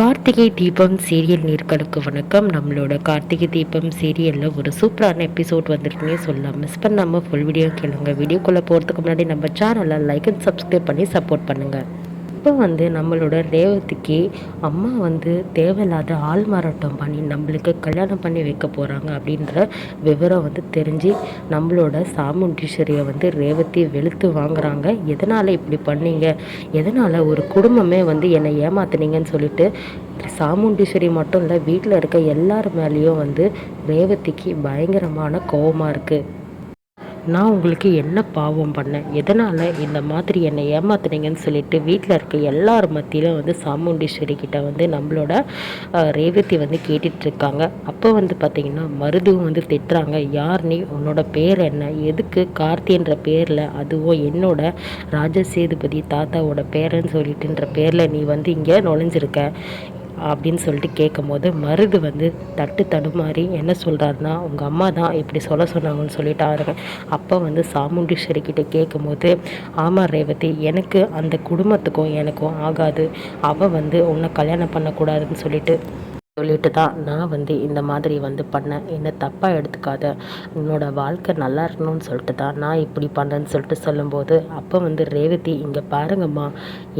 Karthigai Deepam serial நேர்களுக்கு வணக்கம். நம்மளோட கார்த்திகை தீபம் சீரியலில் ஒரு சூப்பரான எபிசோட் வந்துருக்குன்னே சொல்லலாம். மிஸ் பண்ணாமல் ஃபுல் வீடியோ கேளுங்க. வீடியோக்குள்ளே போகிறதுக்கு முன்னாடி நம்ம சேனலை லைக் அண்ட் சப்ஸ்கிரைப் பண்ணி சப்போர்ட் பண்ணுங்கள். இப்போ நம்மளோட ரேவதிக்கு அம்மா தேவையில்லாத ஆள் மாறாட்டம் பண்ணி நம்மளுக்கு கல்யாணம் பண்ணி வைக்க போகிறாங்க அப்படின்ற விவரம் தெரிஞ்சு நம்மளோட சாமுண்டீஸ்வரியை ரேவதி வெளுத்து வாங்குறாங்க. எதனால் இப்படி பண்ணீங்க, எதனால் ஒரு குடும்பமே என்னை ஏமாத்துனீங்கன்னு சொல்லிட்டு சாமுண்டீஸ்வரி மட்டும் இல்லை, வீட்டில் இருக்க எல்லார் மேலேயும் ரேவதிக்கு பயங்கரமான கோபமாக இருக்குது. நான் உங்களுக்கு என்ன பாவம் பண்ணேன், எதனால் இந்த மாதிரி என்னை ஏமாத்துனீங்கன்னு சொல்லிட்டு வீட்டில் இருக்க எல்லார் மத்தியிலும் சாமுண்டீஸ்வரி கிட்ட நம்மளோட ரேவதி கேட்டுட்ருக்காங்க. அப்போ பார்த்திங்கன்னா மருதுவும் திட்டுறாங்க. யார் நீ, உன்னோட பேர் என்ன, எதுக்கு கார்த்தின்ற பேரில், அதுவும் என்னோட ராஜசேதுபதி தாத்தாவோட பேரன்னு சொல்லிட்டுன்ற பேரில் நீ இங்கே நுழைஞ்சிருக்க அப்படின்னு சொல்லிட்டு கேட்கும் போது மருது தட்டு தடுமாறி என்ன சொல்கிறாருன்னா, உங்கள் அம்மா தான் இப்படி சொல்ல சொன்னாங்கன்னு சொல்லிட்டாருங்க. அப்போ சாமுண்டீஸ்வரி கிட்டே கேட்கும் போது, ஆமாம் ரேவதி, எனக்கு அந்த குடும்பத்துக்கும் எனக்கும் ஆகாது, அவள் உன்னை கல்யாணம் பண்ணக்கூடாதுன்னு சொல்லிட்டு தான் நான் இந்த மாதிரி பண்ணேன். என்னை தப்பாக எடுத்துக்காத, உன்னோட வாழ்க்கை நல்லா இருக்கணும்னு சொல்லிட்டு தான் நான் இப்படி பண்ணேன்னு சொல்லிட்டு சொல்லும்போது, அப்போ ரேவதி, இங்கே பாருங்கம்மா,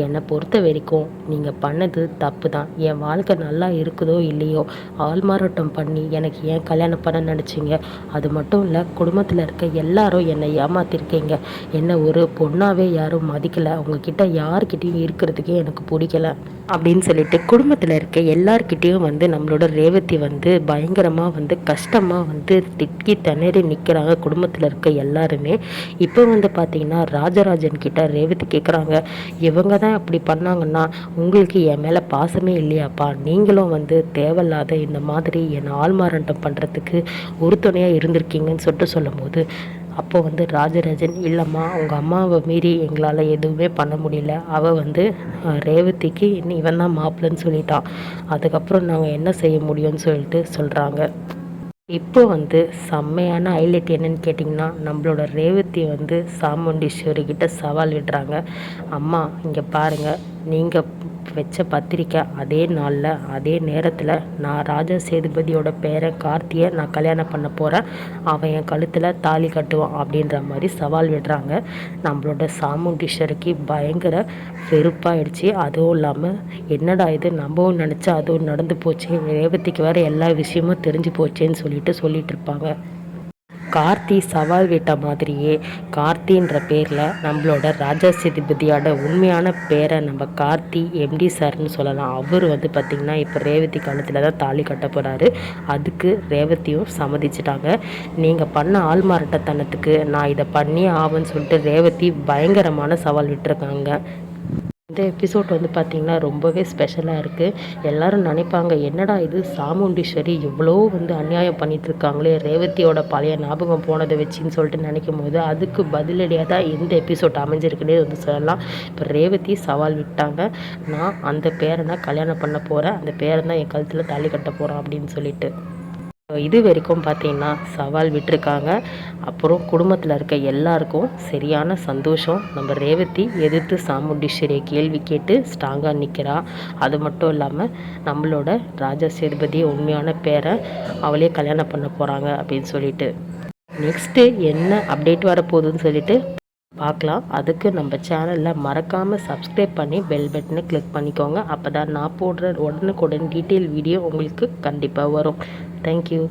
என்னை பொறுத்த வரைக்கும் நீங்கள் பண்ணது தப்பு தான். என் வாழ்க்கை நல்லா இருக்குதோ இல்லையோ, ஆள்மாறாட்டம் பண்ணி எனக்கு ஏன் கல்யாணம் பண்ண நினச்சிங்க. அது மட்டும் இல்லை, குடும்பத்தில் இருக்க எல்லாரும் என்னை ஏமாத்திருக்கீங்க. என்னை ஒரு பொண்ணாகவே யாரும் மதிக்கலை, உங்ககிட்ட யார்கிட்டையும் இருக்கிறதுக்கே எனக்கு பிடிக்கல அப்படின்னு சொல்லிட்டு குடும்பத்தில் இருக்க எல்லார்கிட்டேயும் நம்மளோட ரேவதி பயங்கரமாக கஷ்டமாக திக்கி திணறி நிற்கிறாங்க. குடும்பத்தில் இருக்க எல்லாருமே இப்போ பார்த்திங்கன்னா ராஜராஜன் கிட்ட ரேவதி கேட்குறாங்க, இவங்க தான் அப்படி பண்ணாங்கன்னா உங்களுக்கு என் மேலே பாசமே இல்லையாப்பா, நீங்களும் தேவையில்லாத இந்த மாதிரி என்னை ஆள்மாறாட்டம் பண்ணுறதுக்கு ஒரு துணையாக இருந்திருக்கீங்கன்னு சொல்லிட்டு சொல்லும்போது, அப்போ ராஜராஜன், இல்லைம்மா, உங்கள் அம்மாவை மீறி எங்களால் எதுவுமே பண்ண முடியல, அவள் ரேவதிக்கு இவன் தான் மாப்பிள்ளைன்னு சொல்லிட்டான், அதுக்கப்புறம் நாங்கள் என்ன செய்ய முடியும்னு சொல்லிட்டு சொல்கிறாங்க. இப்போ செம்மையான ஹைலைட் என்னன்னு கேட்டிங்கன்னா, நம்மளோட ரேவதி சாமுண்டீஸ்வரி கிட்ட சவால் விடுறாங்க. அம்மா இங்கே பாருங்கள், நீங்கள் வச்ச பத்திரிக்கை அதே நாளில் அதே நேரத்தில் நான் ராஜா சேதுபதியோட பேரன் கார்த்தியை நான் கல்யாணம் பண்ண போகிறேன், அவன் என் கழுத்தில் தாலி கட்டுவான் அப்படின்ற மாதிரி சவால் விடுறாங்க. நம்மளோட சாமுண்டீஸ்வரிக்கு பயங்கர வெறுப்பாயிடுச்சு. அதுவும் இல்லாமல் என்னடா இது, நம்பவும் நினச்சா அதுவும் நடந்து போச்சு, ரேவதிக்கு வேறு எல்லா விஷயமும் தெரிஞ்சு போச்சேன்னு சொல்லிட்டு இருப்பாங்க. கார்த்தி சவால் விட்ட மாதிரியே கார்த்தின்ற பேரில் நம்மளோட ராஜா சேதுபதியோட உண்மையான பேரை நம்ம கார்த்தி எம்டி சார்னு சொல்லலாம். அவர் பார்த்திங்கன்னா இப்போ ரேவதி காலத்தில் தான் தாலி கட்ட போகிறாரு. அதுக்கு ரேவதியும் சம்மதிச்சிட்டாங்க. நீங்கள் பண்ண ஆள்மாறாட்டத்தனத்துக்கு நான் இதை பண்ணி ஆவேன்னு சொல்லிட்டு ரேவதி பயங்கரமான சவால் விட்டுருக்காங்க. இந்த எபிசோட் பார்த்திங்கன்னா ரொம்பவே ஸ்பெஷலாக இருக்குது. எல்லோரும் நினைப்பாங்க, என்னடா இது சாமுண்டீஸ்வரி இவ்வளோ அநியாயம் பண்ணிகிட்ருக்காங்களே ரேவதியோட பழைய ஞாபகம் போனதை வச்சின்னு சொல்லிட்டு நினைக்கும் போது, அதுக்கு பதிலடியாக தான் இந்த எபிசோட் அமைஞ்சிருக்குன்னே சொல்லலாம். இப்போ ரேவதி சவால் விட்டாங்க, நான் அந்த பேரனை கல்யாணம் பண்ண போகிறேன், அந்த பேரன் தான் என் கழுத்தில் தாலி கட்ட போகிறான் அப்படின்னு சொல்லிட்டு இது வரைக்கும் பார்த்திங்கன்னா சவால் விட்டுருக்காங்க. அப்புறம் குடும்பத்தில் இருக்க எல்லாருக்கும் சரியான சந்தோஷம். நம்ம ரேவதி எதிர்த்து சாமுண்டீஸ்வரியை கேள்வி கேட்டு ஸ்ட்ராங்காக நிற்கிறா. அது மட்டும் இல்லாமல் நம்மளோட ராஜா சேதுபதி உண்மையான பேரை அவளே கல்யாணம் பண்ண போகிறாங்க அப்படின்னு சொல்லிட்டு நெக்ஸ்ட்டு என்ன அப்டேட் வரப்போகுதுன்னு சொல்லிட்டு பார்க்கலாம். அதுக்கு நம்ம சேனலில் மறக்காமல் சப்ஸ்கிரைப் பண்ணி பெல் பட்டனை கிளிக் பண்ணிக்கோங்க. அப்போ தான் நான் போடுற உடனுக்குடன் டீட்டெயில் வீடியோ உங்களுக்கு கண்டிப்பாக வரும். தேங்க்யூ.